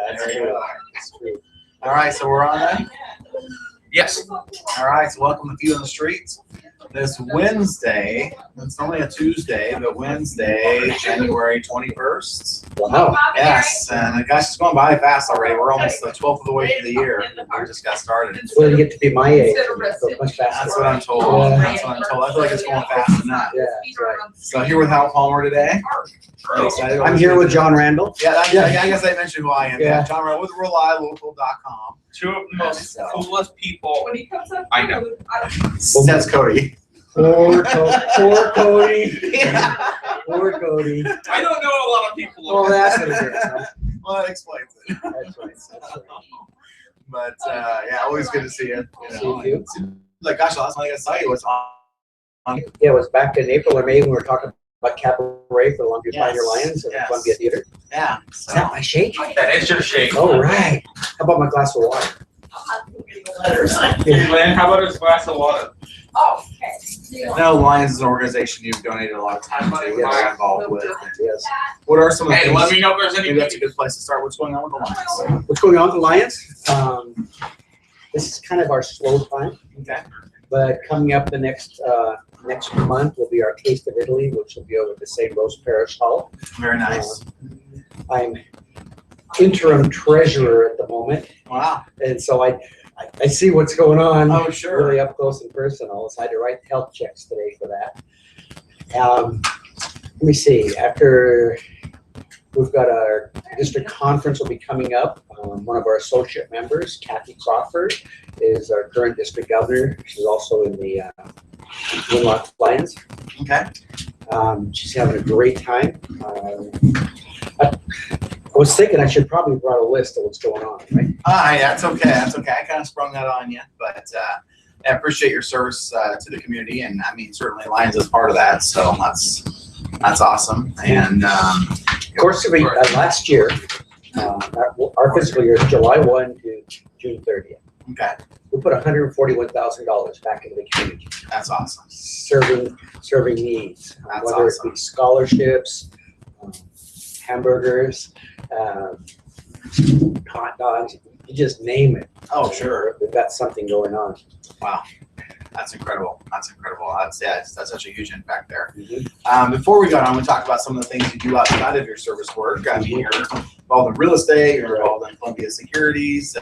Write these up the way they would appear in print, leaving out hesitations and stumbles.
That's There you true. go. That's true. All right, so we're on then? Yes. All right, so welcome to Few on the Streets. This Wednesday, it's normally a Tuesday, but Wednesday, January 21st. Wow. Yes, and gosh, it's going by fast already. We're almost the 12th of the way through the year. We just got started. When you get to be my age, it goes much faster. That's what I'm told. Yeah. That's what I'm told. I feel like it's going faster than that. Yeah, that's right. So here with Hal Palmer today. Really excited. I'm here with John Randall. Yeah, I guess I mentioned who I am. Yeah. John Randall with RelyLocal.com. Two of the most coolest people When he comes up, I know. That's Cody. Poor Cody. Poor Cody. I don't know a lot of people. Oh, that's what it is. Huh? Well, that explains it. That's right. That's right. But yeah, always good to see you. See you. It seems like gosh, last time I saw you was on. Yeah, it was back in April or May when we were talking about cabaret for Longview Yes. Pioneer Lions and Yes. Columbia Theater. Yeah. Is that my shake? That is your shake. Oh, right. How about my glass of water? Lynn, how about his glass of water? Oh, okay. No, Lions is an organization you've donated a lot of time to, and Yes. are involved with. Yes. What are some of the Hey, things? let me know if there's Maybe any. that's a good place to start. What's going on with the Lions? What's going on with the Lions? This is kind of our slow time, Okay. but coming up the next month will be our Taste of Italy, which will be over at the St. Rose Parish Hall. Very nice. I'm interim treasurer at the moment, Wow. and so I see what's going on Oh, sure. really up close and personal. So I had to write health checks today for that. Let me see. After we've got our district conference will be coming up. One of our associate members, Kathy Crawford, is our current district governor. She's also in the Winlock Lions. Okay. She's having a great time. I was thinking I should probably brought a list of what's going on, right? Yeah, that's okay. That's okay. I kind of sprung that on you, but I appreciate your service to the community, and I mean certainly Lions is part of that. So that's awesome. And Of course, last year, our fiscal year is July 1 to June 30th. okay, We put $141,000 back into the community, that's awesome. serving needs, That's whether awesome. it be scholarships, hamburgers, hot dogs, you just name it. Oh, sure. We've got something going on. Wow. That's incredible. That's incredible. That's such a huge impact there. Mhm. Before we got on, we talked about some of the things you do outside of your service work. I mean, you're involved in real estate, you're involved in Columbia Securities.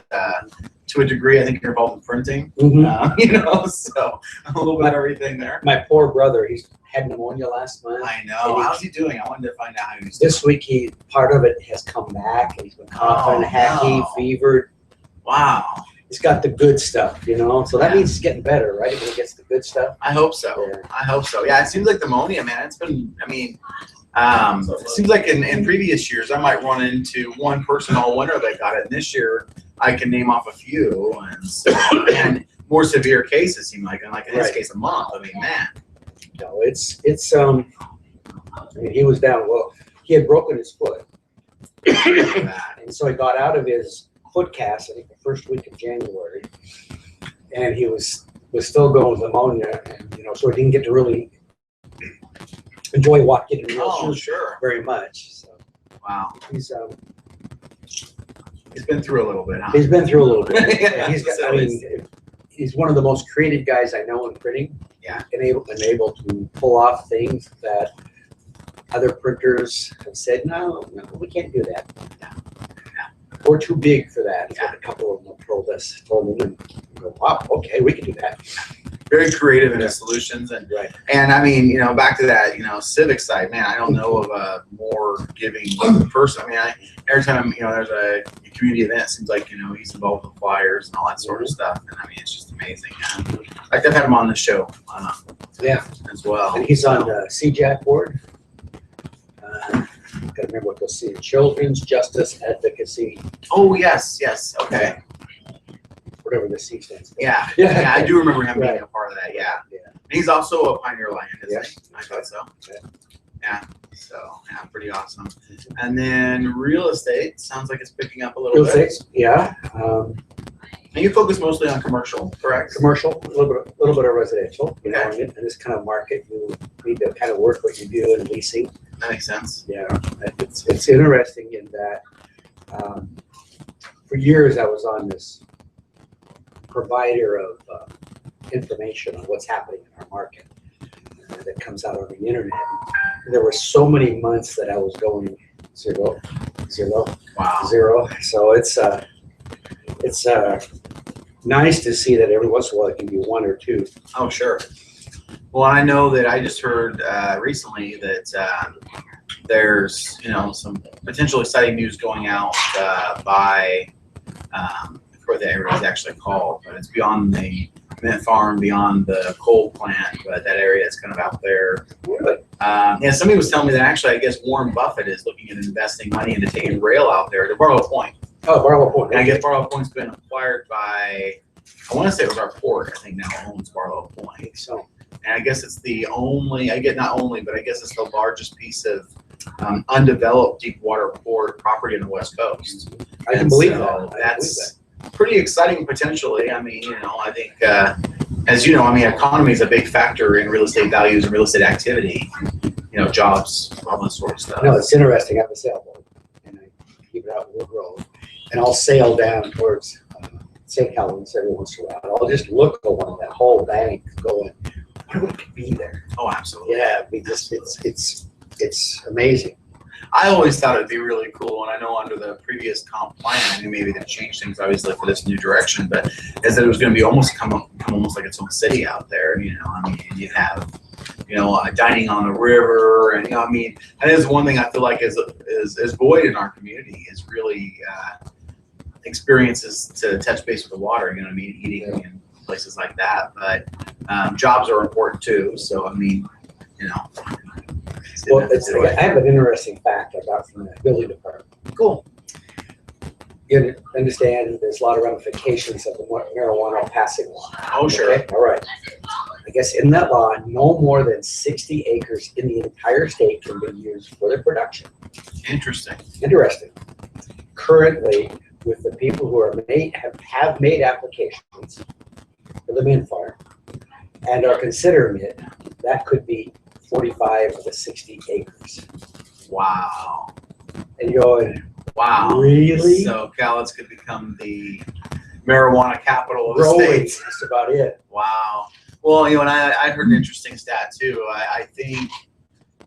To a degree, I think you're involved in printing. Mhm. So a little bit of everything there. My poor brother, he's had pneumonia last month. I know. How's he doing? I wanted to find out how he's doing. This week, part of it has come back, and he's been coughing, Oh, hacky, no. fevered. Wow. He's got the good stuff, So that Yeah. means he's getting better, right? When he gets the good stuff. I hope so. Yeah. I hope so. Yeah, it seems like pneumonia, man. It's been, I mean, it seems like in previous years, I might run into one person all winter that got it. And this year, I can name off a few. And more severe cases seem like, and like in this Right. case, a month. I mean, man. No, I mean, he was down. Well, he had broken his foot, and so he got out of his foot cast, I think, the first week of January, and he was still going with pneumonia, and so he didn't get to really enjoy getting real Oh, shoes sure. very much. So Wow. he's Been through a little bit, huh? he's been through a little bit. Yeah, He's got. so I mean, he's one of the most creative guys I know in printing. Yeah. And able to pull off things that other printers have said, no, we can't do that. We're too big for that. Is what a couple of them have told me. And I go, wow, okay, we can do that. Very creative in his solutions. Right. And I mean, back to that, civic side, man, I don't know of a more giving person. I mean, every time, there's a community event, it seems like, he's involved with flyers and all that sort of stuff. And I mean, it's just amazing. Like I've had him on the show Yeah. as well. And he's on the CJAC board. Gotta remember what they'll see. Children's Justice Advocacy, Oh, yes. Okay. whatever the C stands for. Yeah. Yeah. Yeah, I do remember him being Right. a part of that. Yeah. Yeah. And he's also a Pioneer Lion, isn't Yes. he? I thought so. Yeah. Yeah. So, yeah, pretty awesome. And then real estate sounds like it's picking up a little Real bit. estate, yeah. And you focus mostly on commercial, correct? Commercial, a little bit of residential. Okay. In this kind of market, you need to kind of work what you do in leasing. That makes sense. Yeah, it's interesting in that for years I was on this provider of information on what's happening in our market that comes out on the internet. There were so many months that I was going zero. Wow. So it's nice to see that every once in a while it can be one or two. Oh, sure. Well, I know that I just heard recently that there's, some potential exciting news going out by, I forget what the area is actually called, but it's beyond the mint farm, beyond the coal plant, but that area is kind of out there. Really? Yeah, somebody was telling me that actually, I guess Warren Buffett is looking at investing money into taking rail out there to Barlow Point. Oh, Barlow Point. And I guess Barlow Point's been acquired by, I want to say it was our port, I think now owns Barlow Point. So And I guess it's the only, not only, but I guess it's the largest piece of undeveloped deep water port property on the West Coast. I can And believe so that. I can believe That's pretty exciting potentially. I mean, I think, as you know, economy is a big factor in real estate values and real estate activity, jobs, all that sort of stuff. that. No, it's interesting. I have a sailboat and I keep it out in Wood Road, and I'll sail down towards St. Helens every once in a while. I'll just look along that whole bank going, what could be there? Oh, absolutely. Yeah, it's amazing. I always thought it'd be really cool, and I know under the previous comp plan, I knew maybe they've changed things obviously for this new direction, but is that it was going to be almost come almost like its own city out there. You have, dining on the river, and that is one thing I feel like is void in our community is really experiences to touch base with the water. Eating in places like that, but jobs are important too. So Well, I have an interesting fact I got from the building department. cool. You understand there's a lot of ramifications of the marijuana passing law. Oh, sure. Okay? All right. I guess in that law, no more than 60 acres in the entire state can be used for their production. Interesting. Interesting. Currently, with the people who have made applications for the mint farm and are considering it, that could be 45 to 60 acres. Wow. And you're going, Wow. really? So Cowlitz could become the marijuana capital of the Growing, state. that's about it. Wow. Well, and I heard an interesting stat too. I think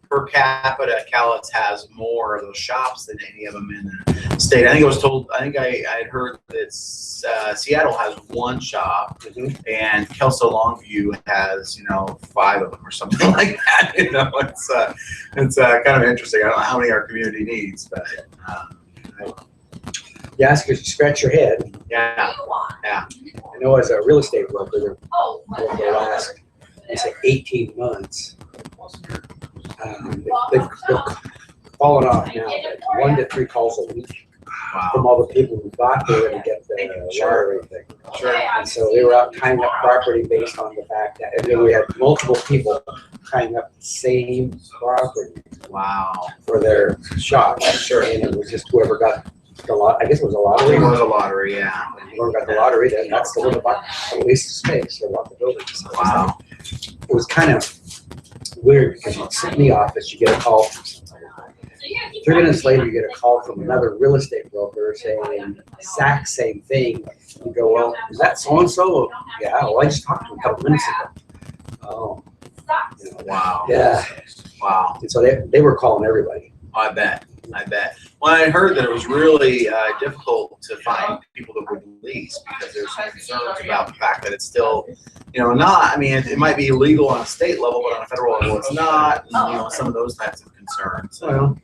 per capita, Cowlitz has more of those shops than any of them in the state. I had heard that Seattle has one shop, and Kelso Longview has 5 of them or something like that. It's kind of interesting. I don't know how many our community needs, but You ask you to scratch your head. yeah. I know as a real estate broker, Oh, over the last, say, 18 months, they've fallen off now, like 1 to 3 calls a week Wow. from all the people who got there to get the Sure. lottery thing. Sure. And so they were out tying up property based on the fact that, and then we had multiple people tying up the same property Wow. for their shop. Sure. And it was just whoever got the lot, I guess it was a I lottery. think it was a lottery, yeah. Whoever got the lottery, then that's the one that bought the least space or bought the building. So Wow. it was kind of weird because you'd sit in the office, you get a call from somebody. 3 minutes later, you get a call from another real estate broker saying the exact same thing. You go, well, is that so-and-so? Yeah, well, I just talked to him a couple minutes ago. Oh, Wow. yeah. Wow. And so they were calling everybody. I bet. Well, I heard that it was really difficult to find people that would lease because there's some concerns about the fact that it's still, it might be illegal on a state level, but on a federal level it's not. And, some of those types of concerns. Well,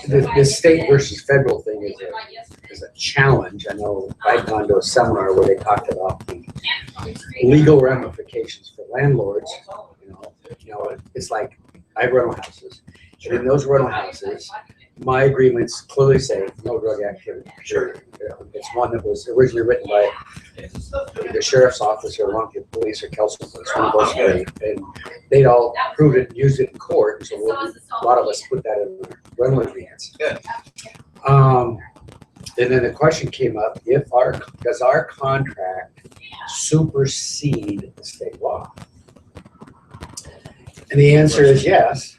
the state versus federal thing is a challenge. I know I'd gone to a seminar where they talked about the legal ramifications for landlords. It's like I have rental houses. And in those rental houses, my agreements clearly say no drug activity. Sure. It's one that was originally written by the sheriff's office or Longview Police or Kelso Police, one of those three. And they'd all proved it and used it in court. So a lot of us put that in the rental agreements. Good. And then the question came up, does our contract supersede the state law? And the answer is yes.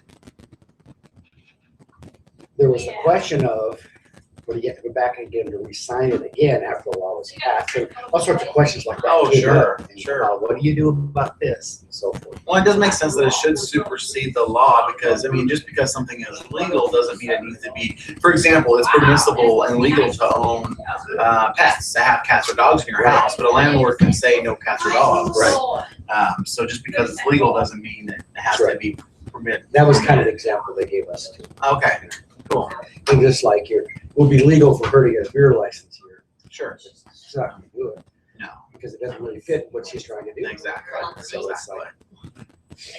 There was the question of, Or do you have to go back and get them to re-sign it again after the law was passed? And all sorts of questions like that. Oh, came sure, up. And, sure. What do you do about this? And so forth. Well, it does make sense that it should supersede the law because, I mean, just because something is legal doesn't mean it needs to be, for example, it's permissible and legal to own pets, to have cats or dogs in your house, but a landlord can say no cats or dogs. Right. So just because it's legal doesn't mean that it has to be permitted. That was kind of the example they gave us too. Okay, cool, And just like it would be legal for her to get a beer license here. sure. She's not gonna do it No, because it doesn't really fit what she's trying to do. exactly, So it's exactly. like,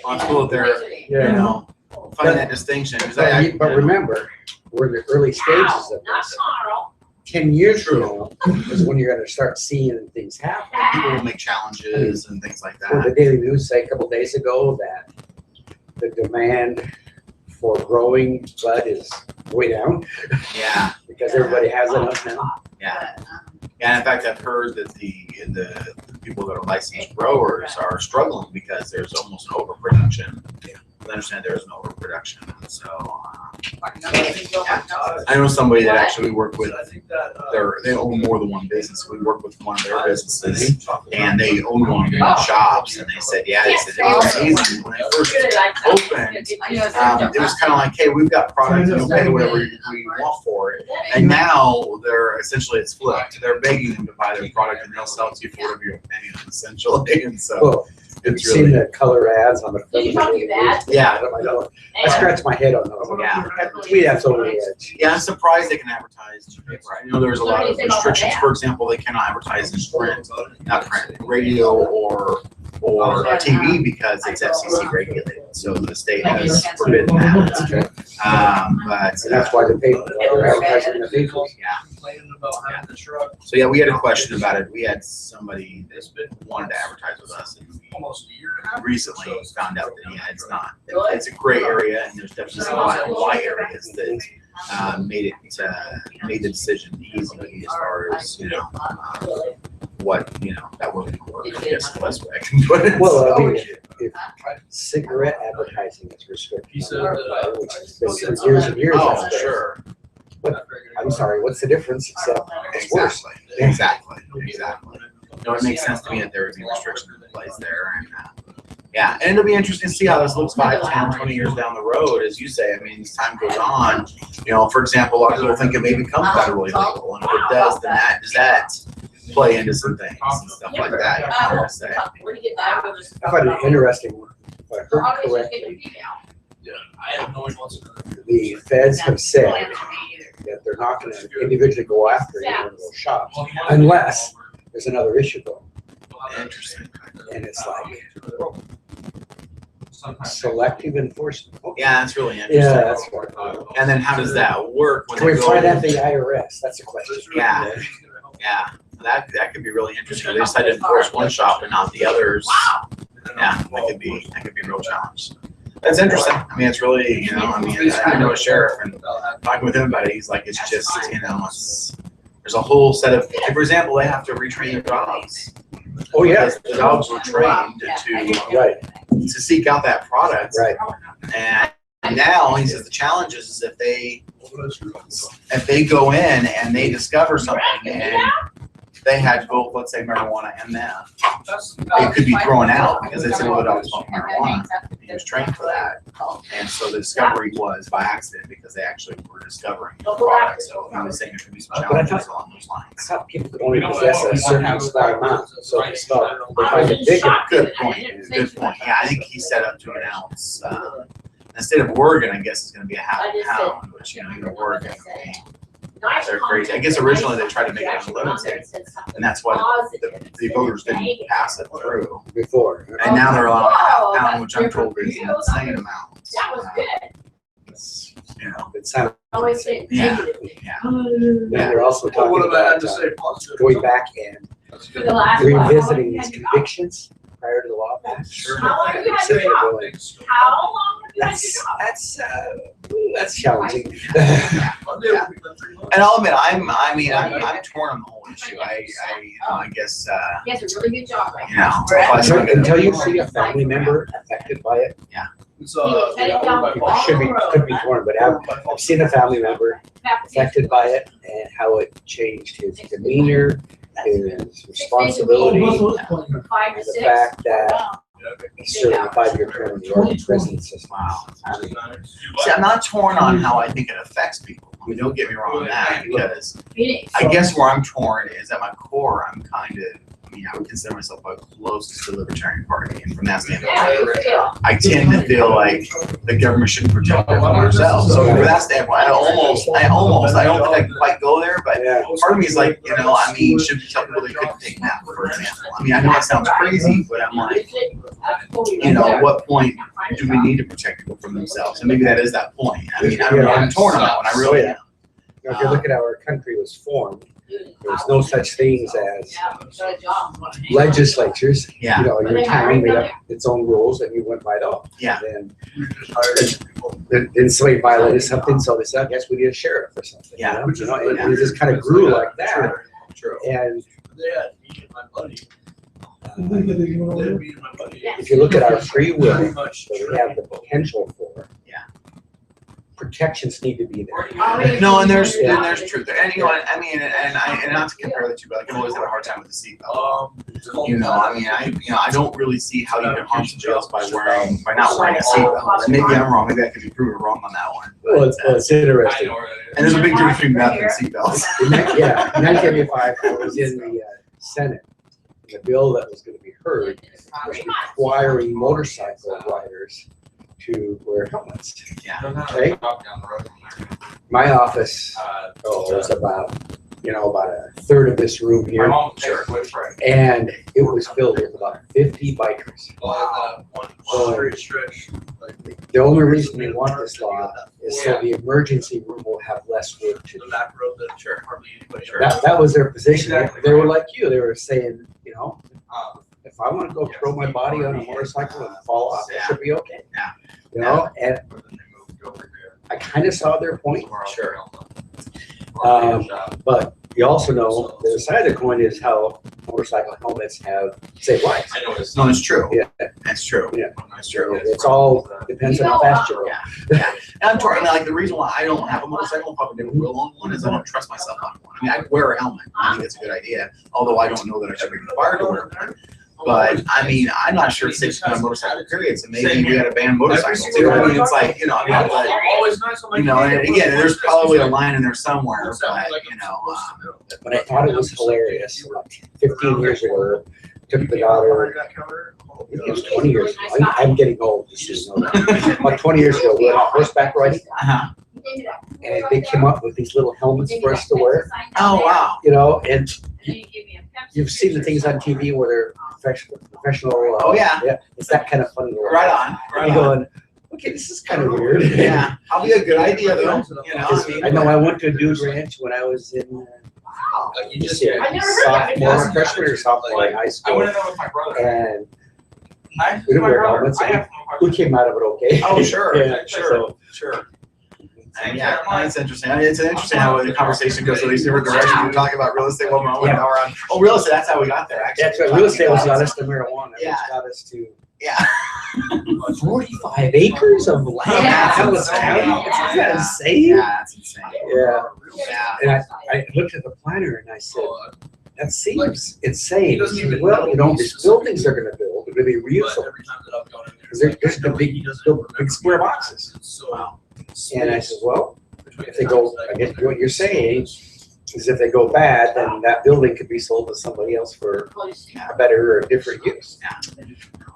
Well, it's cool that they're, you know, find that distinction. 'Cause but remember, we're in the early stages of Not this. tomorrow. 10 years from now is when you're gonna start seeing things happen. people will make challenges and things like Well, the that. Daily News say a couple days ago that the demand for growing bud is way down Yeah, because everybody has enough now. yeah. Yeah, in fact, I've heard that the people that are licensed growers are struggling because there's almost an overproduction. I understand there is an overproduction, and so I know somebody that actually we work with. They own more than one business. We work with one of their businesses, and they own one of their shops. And they said, yeah, they said it was amazing when it first opened. It was kind of like, hey, we've got product, you'll pay whatever we want for it. And now they're essentially it's flipped. They're begging them to buy their product, and they'll sell it to you for whatever you're paying, essentially. And so Well, have you it's seen really the color ads on the front Did you of the talk to Daily your dad? News? Yeah. I scratch my head on those. Yeah. To me, that's over the edge. Yeah, I'm surprised they can advertise newspaper. I know there's a lot of restrictions. For example, they cannot advertise in print, not print, radio or TV because it's FCC regulated. So the state has forbidden that. But And that's why the paper, they're advertising in the papers. so yeah, we had a question about it. We had somebody that wanted to advertise with us, and we recently found out that yeah, it's not. It's a gray area, and there's definitely some black and white areas that made the decision easy as far as what that wouldn't work. I guess the best way I can put it. Well, I mean, if cigarette advertising is restricted, which has been for years and years. Oh, out there. sure. I'm sorry, what's the difference except it's worse? Exactly. No, it makes sense to me that there would be restrictions in place there, and yeah, and it'll be interesting to see how this looks 5, 10, 20 years down the road, as you say. I mean, as time goes on, for example, a lot of people think it may become federally legal, and if it does, then does that play into some things and stuff like that? You kind of say. I find it interesting, if I heard correctly, the feds have said that they're not gonna individually go after any one of those shops unless there's another issue going. Interesting. And it's like selective enforcement. Okay. Yeah, that's really interesting. Yeah, that's what. And then how does that work when Can we they find go? out the IRS? That's a question. Yeah. Yeah, that could be really interesting. They decide to enforce one shop and not the others. Yeah, that could be a real challenge. That's interesting. I mean, it's really, I know a sheriff and talking with him about it, he's like, it's just, there's a whole set of, for example, they have to retrain their dogs. Oh, yeah. Because the dogs were trained Right, to seek out that product. right. And now he says the challenge is if they go in and they discover something and they had both, let's say, marijuana and meth, it could be thrown out because they said, well, the dog smoked marijuana. He was trained for that. And so the discovery was by accident because they actually were discovering the product. So he was saying there could be some challenges along those I lines. thought people could only possess a certain small amount, so if it's not, they find it big enough. Good point. Good point. Yeah, I think he set up to an ounce. Instead of Oregon, I guess it's going to be a half a pound, which Oregon. They're crazy. I guess originally they tried to make it unlimited, and that's why the voters didn't pass it through. Before. And now they're allowing a half pound, which I'm told is an insane amount. That was good. It's, It's kind of, Always say Yeah. negative. yeah. and they're also talking about going back and For the last revisiting one. these convictions prior to the law passed. Sure. How long have you had So your they're job? going, How long have you had your job? That's challenging. And I'll admit, I'm torn on the whole issue. I guess, He has a really good job right you now. know, Until you see a family member affected by it. Yeah. It's, It could be torn, but I've seen a family member affected by it and how it changed his demeanor, his responsibility, and the fact that he's serving a 5-year term in the Oregon prison system. Wow. I mean, See, I'm not torn on how I think it affects people. I mean, don't get me wrong on that, because I guess where I'm torn is at my core, I'm kind of, I mean, I would consider myself quite close to the Libertarian Party, and from that standpoint, I tend to feel like the government shouldn't protect us from ourselves. So from that standpoint, I don't think I can quite go there, but yeah. part of me is like, you know, I mean, should we tell people they couldn't take meth, for example? I mean, I know it sounds crazy, but I'm like, you know, at what point do we need to protect people from themselves? And maybe that is that point. I mean, I don't know, I'm torn on that one, I really am. You know, if you look at how our country was formed, there's no such things as legislatures. Yeah. You know, your town made up its own rules and you went by those. Yeah. And then somebody violated something, so they said, I guess we need a sheriff or something. Yeah. You know, and it just kind of grew like that. True. And They had me and my buddy. if you look at our free will, that we have the potential for. Yeah. Protections need to be there. No, and there's truth there, and you know, I mean, and not to compare the two, but I can always have a hard time with the seatbelt. You know, I mean, I don't really see how you can harm somebody else by not wearing a seatbelt. And maybe I'm wrong. Maybe I could be proven wrong on that one. Well, it's interesting. And there's a big difference between meth and seatbelts. Yeah, in 1985, I was in the Senate. The bill that was going to be heard was requiring motorcycle riders to wear helmets. Yeah. Okay. My office, was about a third of this room My here, mom sure. and it was filled with about 50 bikers. One stretch. The only reason we want this law is so the emergency room will have less work to The do. back road that hardly anybody. That was their position. They were like you. They were saying, you know, if I want to go throw my body on a motorcycle and fall off, it should be okay. Yeah. You know, and I kind of saw their point. Sure. But you also know the other side of the coin is how motorcycle helmets have saved lives. I know it's No, it's true. Yeah. That's true. Yeah. That's true. It's all depends on how fast you go. Yeah. Yeah. And I'm torn. I mean, like the reason why I don't have a motorcycle, probably never will own one, is I don't trust myself on one. I mean, I wear a helmet. I think it's a good idea, although I don't know that I should be required to wear one. But I mean, I'm not sure it's safe to on motorcycle period, so maybe we gotta ban motorcycles too. I mean, it's like, you know, I mean, like, Always nice on my. you know, and again, there's probably a line in there somewhere, but you know, But I thought it was hilarious. About 15 years ago, took the daughter. It was 20 years ago. I'm getting old. This is about 20 years ago. We went on horseback riding, uh-huh. and they came up with these little helmets for us to wear. Oh, wow. You know, and you've seen the things on TV where they're professional. Oh, yeah. Yeah, it's that kind of funny. Right on, right You're on. going, okay, this is kind of weird. Yeah, probably a good idea though, you know. I know I went to a dude ranch when I was in You just. sophomore, freshman or sophomore in high I school, went in there with my brother. and Nice. we didn't My wear brother. helmets. I have no we came out of it okay. Oh, sure, Yeah, sure, so- sure. And yeah, that's interesting. I mean, it's interesting how the conversation goes to these different directions. We're talking about real estate, well, now we're on, oh, real estate, that's how we got there, actually. That's right. Real estate was got us to marijuana. Yeah. Which got us to Yeah. 45 acres of land. Yeah, That was that's county. insane. Isn't that insane? Yeah, that's insane. Yeah. Yeah. And I looked at the planner and I said, that seems insane. He said, well, you know, these buildings they're gonna build, they're gonna be reusable. Every time that I've gone in there. Because there's the big square boxes. So. Wow. And I said, well, if they go, I guess what you're saying is if they go bad, then that building could be sold to somebody else for a better or a different use. Yeah.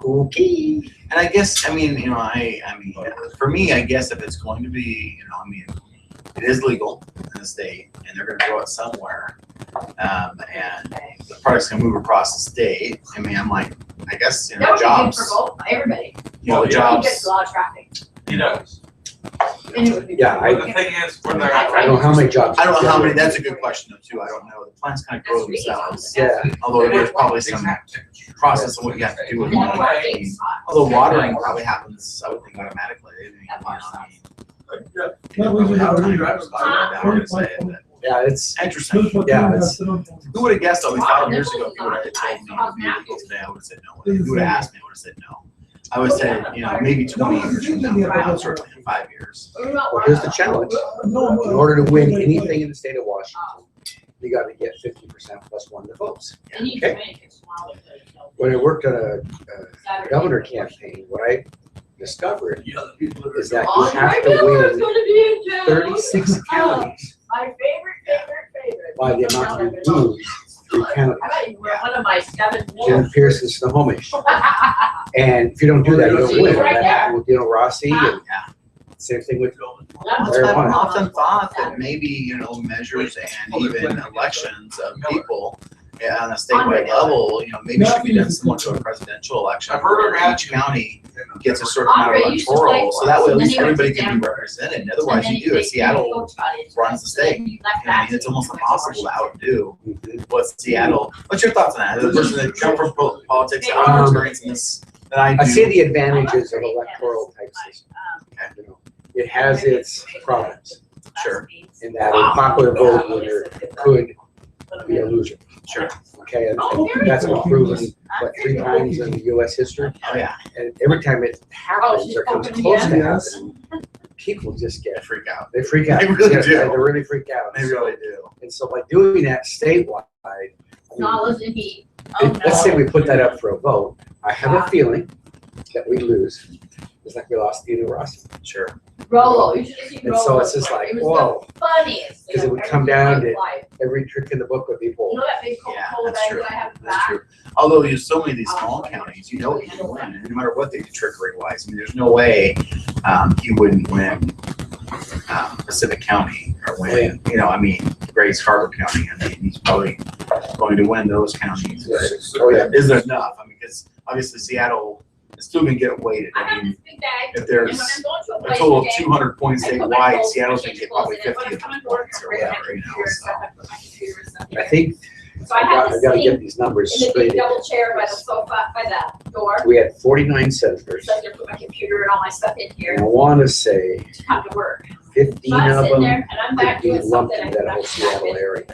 Okay. And I guess, I mean, you know, I mean, for me, I guess if it's going to be, you know, I mean, it is legal in the state, and they're gonna grow it somewhere, and the product's gonna move across the state. I mean, I'm like, I guess, you know, jobs, Everybody. you know, It gets jobs, a lot of traffic. you know. And it would be- Yeah, But the thing is, when they're I don't know how many jobs. I don't know how many, that's a good question though, too. I don't know. The plants kind of grow themselves. Yeah. Although there's probably some process of what you have to do with them. I mean, although watering probably happens, I would think automatically. I mean, you know, I mean, I would say that. Yeah, it's Interesting. Yeah, it's- Who would have guessed, though, 5 years ago, if you would have told me it would be illegal today, I would have said no. If you would have asked me, I would have said no. I would say, maybe 20 years from now, certainly in 5 years. Well, here's the challenge. In order to win anything in the state of Washington, you got to get 50% plus one of the votes. Okay. When I worked on a governor campaign, what I discovered is that you have to win 36 counties My favorite. by the amount you lose 3 counties. One of my 7 Jim Pearson, Snohomish. And if you don't do that, you don't win. Right That there. happened with Dino Rossi, and same thing with I've often thought that maybe, measures and even elections of people on a statewide level, maybe should be done similar to a presidential election. I've heard of where each county gets a certain amount of electoral, so that way at least everybody can be represented. Otherwise, you do it. Seattle runs the state. It's almost impossible to outdo what Seattle. What's your thoughts on that? As a person that come from politics, I have experience in this that I do. I see the advantages of electoral type system. You know, it has its problems Sure. in that a popular vote winner could be a loser. Sure. Okay, and that's been proven, 3 times in US history. Oh, yeah. And every time it happens or comes close to happening, people just They get, freak out. they freak out. They really do. They really freak out. They really do. And so by doing that statewide, I mean, Not listening to me. Oh, let's say no. we put that up for a vote, I have a feeling that we lose. It's like we lost Dino Rossi. Sure. Rolo, you should have seen And Rolo. so it's just like, It was whoa, the funniest. because it would come down to every trick in the book would be You pulled. know that big Yeah, Coca-Cola that's bag true. that I have in the That's back? true. Although there's so many of these small counties, you know he can win, and no matter what they do trickery wise. I mean, there's no way he wouldn't win Pacific County or win, Grace Harbor County. I mean, he's probably going to win those counties. But Oh, yeah. is there enough? I mean, because obviously Seattle is still going to get it weighted. I I got mean, this big bag. if there's and when I'm going to a place total of today, 200 points I put my statewide, clothes, Seattle's my going to get clothes probably in it. 50 When I'm of coming to the work, points I or bring my whatever, computer so. stuff, I put my computer and stuff in I it. think So I had I this gotta sitting get these numbers in the straight. big double chair by the sofa, by the door. We had 49 senators. So I could put my computer and all my stuff in here And I want to say to come to work. 15 So I'm of sitting them there and I'm back could be doing lumped something. in that whole Seattle area.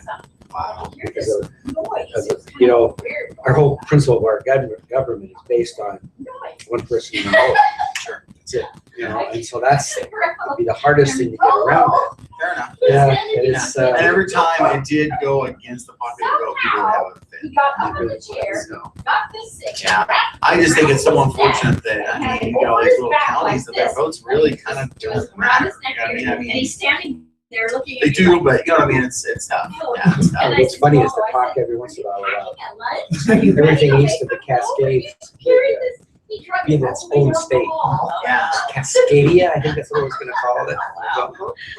Wow. You're because just of, noise. because It's of, kind of weird. our whole principle of our government is based on Noise. one person in the vote. Sure. That's it. And so that's would be the hardest thing to get around it. Fair enough. Yeah, it is. And every time it did go against the popular vote, people would have a fit. He got up in the chair, So, got this thing. Yeah. I just think it's so unfortunate that, these little counties, that their votes really kind of don't matter. You know what I mean? And he's standing there looking at They me do, like, but you know what I mean? It's tough. Yeah, it's tough. And I What's said, funny is "Whoa," the I talk said, every once in a while about "Having a lunch? Are you everything ready?" east of the Cascades Carry this. He tried to being its pull me own up the state. wall. Yeah. Cascadia, I think that's what I was gonna call it.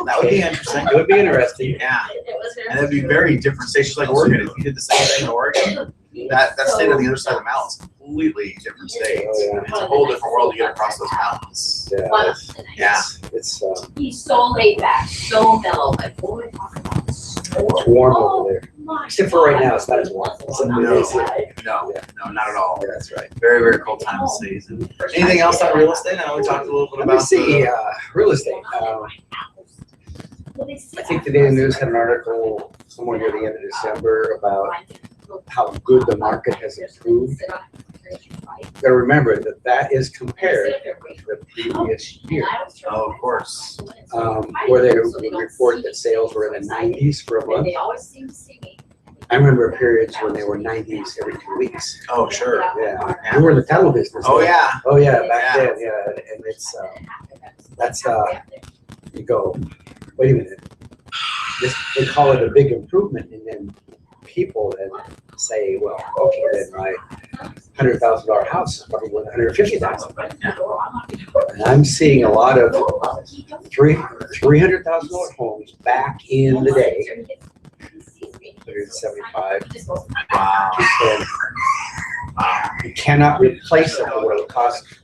That would be interesting. It would be interesting. Yeah. It was And it'd be very different states, just like Oregon. If you did the same thing in Oregon, that state on the other side of the mountains, completely different states. Oh, yeah. It's a whole different world to get across those mountains. Yeah, Well, Yeah. it's he's so laid back, so mellow, like, what are we talking about? it's warm over there. My Except for right God. now, it's not as warm. It's in the No. days. No, no, not at all. Yeah, that's right. Very, very cold time of season. Anything else on real estate? I know we talked a little bit Let me about see, the, real estate. I think the Daily News had an article somewhere near the end of December about how good the market has improved. But remember that that is compared to the previous year, oh, of course. where they would report that sales were in the 90s for a month. They always seem to see me. I remember periods when they were 90s every 2 weeks. Oh, sure. Yeah, we were in the title business. Oh, then. yeah. Oh, yeah, back Yeah. then, yeah, and it's, that's, you go, wait a minute. They call it a big improvement, and then people then say, well, okay, then my $100,000 house is probably worth $150,000. And I'm seeing a lot of $300,000 homes back in the day, 175. Wow. And you cannot replace them for what it costs to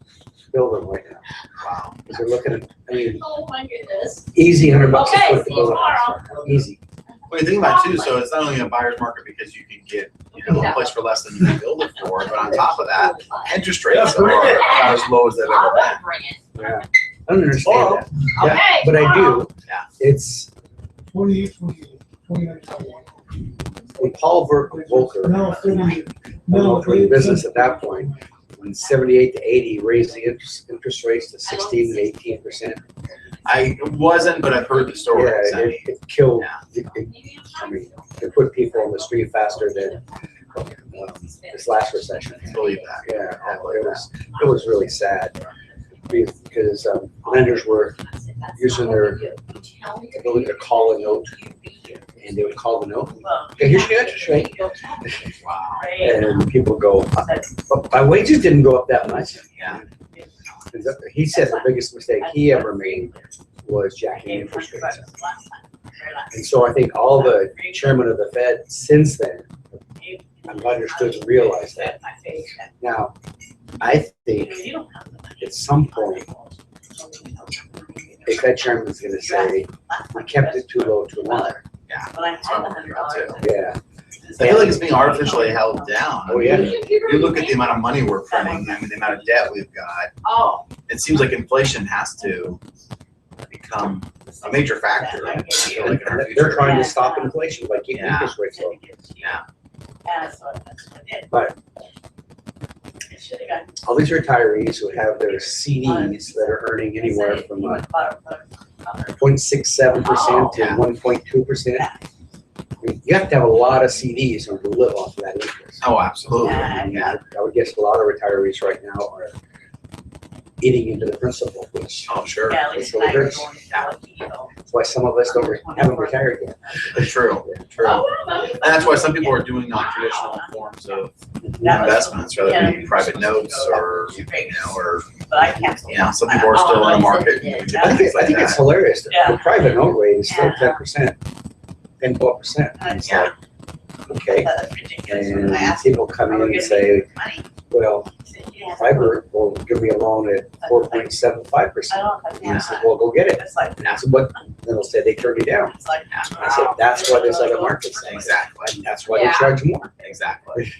build them right now. Wow. Because they're looking at, I mean, Oh my goodness. easy $100 a Okay, foot to see you build a house. Easy. Well, you think about it too, so it's not only a buyer's market because you can get, a place for less than you can build it for, but on top of that, interest rates are about as low as they've ever been. Bring it. Yeah. I don't understand that. Yeah, Okay. but I do. Yeah. It's, 28, 29. when Paul Volcker, No, 38. I worked in business at that point, in 78 to 80, raised the interest rates to 16 and 18%. I wasn't, but I've heard the story. Yeah, it killed, Yeah. I mean, it put people on the street faster than this last recession. I believe that. Yeah, it was really sad because lenders were using their ability to call a note, and they would call the note. Okay, here's your interest rate, Wow. and people go, but my wages didn't go up that much. Yeah. He said the biggest mistake he ever made was jacking interest rates up. And so I think all the chairman of the Fed since then have understood and realized that. Now, I think at some point, the Fed chairman's gonna say, we kept it too low too long. That's what I'm worried about too. Yeah. I feel like it's being artificially held down. I Oh, mean, yeah. You look at the amount of money we're printing, I mean, the amount of debt we've got. Oh. It seems like inflation has to become a major factor. I feel like in our They're future. trying to stop inflation by keeping Yeah. interest rates low. Yeah. But all these retirees who have their CDs that are earning anywhere from 0.67% to 1.2%. You have to have a lot of CDs in order to live off of that interest. Oh, absolutely. Yeah. I would guess a lot of retirees right now are eating into the principal, which Oh, sure. that's why some of us haven't retired yet. True. True. And that's why some people are doing non-traditional forms of investments, whether it be private notes or, or, some people are still in the market. and doing I things like think it's that. hilarious. The Yeah. private note rate is still 10%, 12%. And it's like, okay. And people come in and say, well, private will give me a loan at 4.75%. And I said, well, go get it. And I said, what? Then they'll say they turned you down. And I said, that's why there's other markets. Exactly. And that's why they charge more. Exactly.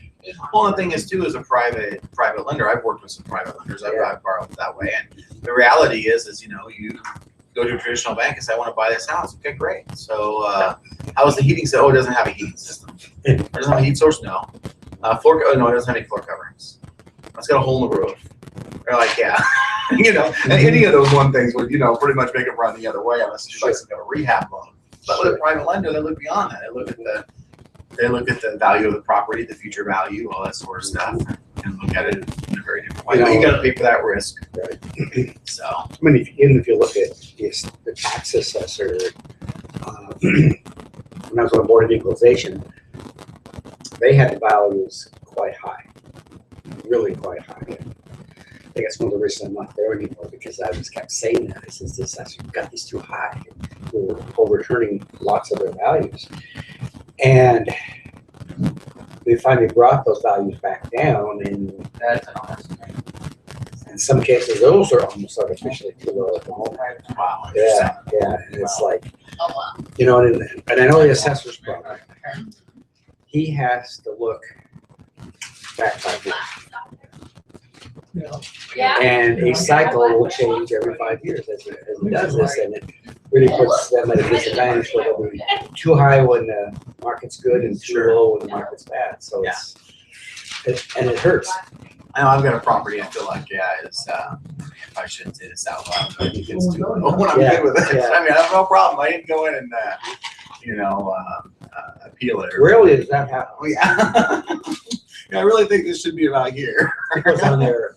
Well, the thing is too, as a private lender, I've worked with some private lenders. I've borrowed that way, and the reality is you go to a traditional bank and say, I want to buy this house. Okay, great. So, how is the heating? So, it doesn't have a heating system. It doesn't have a heat source. No. No, it doesn't have any floor coverings. It's got a hole in the roof. They're like, yeah, and any of those one things would, pretty much make it run the other way unless you like some kind of rehab loan. But with a private lender, they look beyond that. They look at the value of the property, the future value, all that sort of stuff, and look at it in a very different way. But you got to pay for that risk. Right. So, I mean, even if you look at the tax assessor, when I was on the Board of Equalization, they had the values quite high, really quite high. I think that's one of the reasons I'm not there anymore, because I just kept saying that. I says, this actually got these too high. We were overturning lots of their values. And they finally brought those values back down, and That's an awesome. in some cases, those are almost artificially too low at the moment. wow. Yeah, and it's like, Oh, wow. and I know the assessor's problem. He has to look back 5 years. Yeah. And a cycle will change every 5 years as it does this, and it really puts them at a disadvantage where they'll be too high when the market's good and too low when the market's bad. So and it hurts. I know I've got a property. I feel like, if I shouldn't say this out loud, but I think it's too low. When I'm good with it. Yeah. I mean, I have no problem. I didn't go in and, appeal it. Rarely does that happen. Oh, yeah. Yeah, I really think this should be about here. It was on there,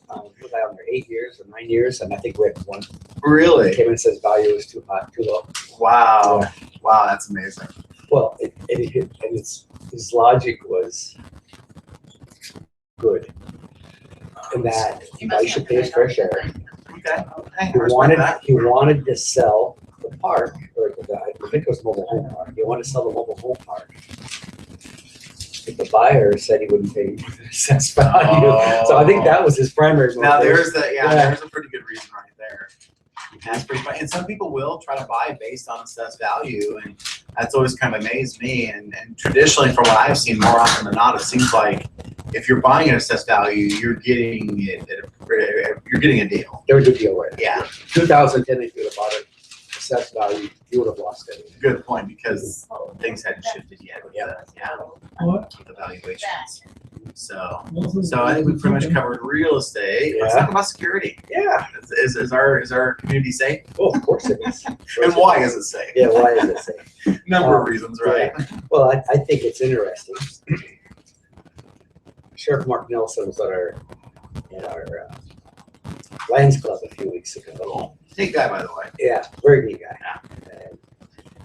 8 years or 9 years, and I think we had one. Really? Came in and says value is too high, too low. Wow. Yeah. Wow, that's amazing. Well, his logic was good, in that you should pay his fair share. Okay. Hey, He I respect that. wanted to sell the park, or I think it was mobile home park. He wanted to sell the mobile home park. But the buyer said he wouldn't pay assessed value. So I think that was his primary motivation. Now there's Yeah. there's a pretty good reason right there. That's pretty funny. And some people will try to buy based on assessed value, and that's always kind of amazed me. And traditionally, from what I've seen, more often than not, it seems like if you're buying an assessed value, you're getting you're getting a deal. There was a deal right. Yeah, 2010, if you would have bought it assessed value, you would have lost it. good point, because things hadn't shifted yet with Yeah. the, What? with the valuations. So I think we pretty much covered real estate. Let's Yeah. talk about security. Yeah. Is our community safe? Oh, of course it is. And why is it safe? Yeah, why is it safe? Number of reasons, right? Well, I think it's interesting. Sheriff Mark Nelson was at our Lions Club a few weeks ago. Neat guy, by the way. Yeah, very neat guy. And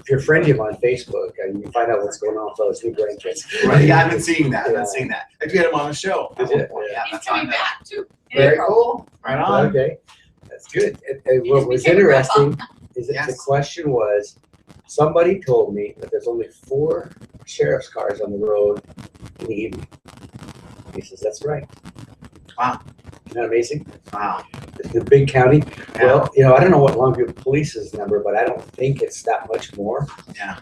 if you're a friend of him on Facebook, and you find out what's going on with those new grandkids. Right. Yeah, I've been seeing that. I've Yeah. been seeing that. I did him on the show. Did you? Yeah, He's that's coming on back too. Very cool. Right on. Okay, that's good. And He what just was became a interesting is that the Yes. question was, somebody told me that there's only 4 sheriff's cars on the road in the evening. He says, that's right. Wow. Isn't that amazing? Wow. The big county. Yeah. Well, you know, I don't know what Longview Police's number, but I don't think it's that much more. Yeah.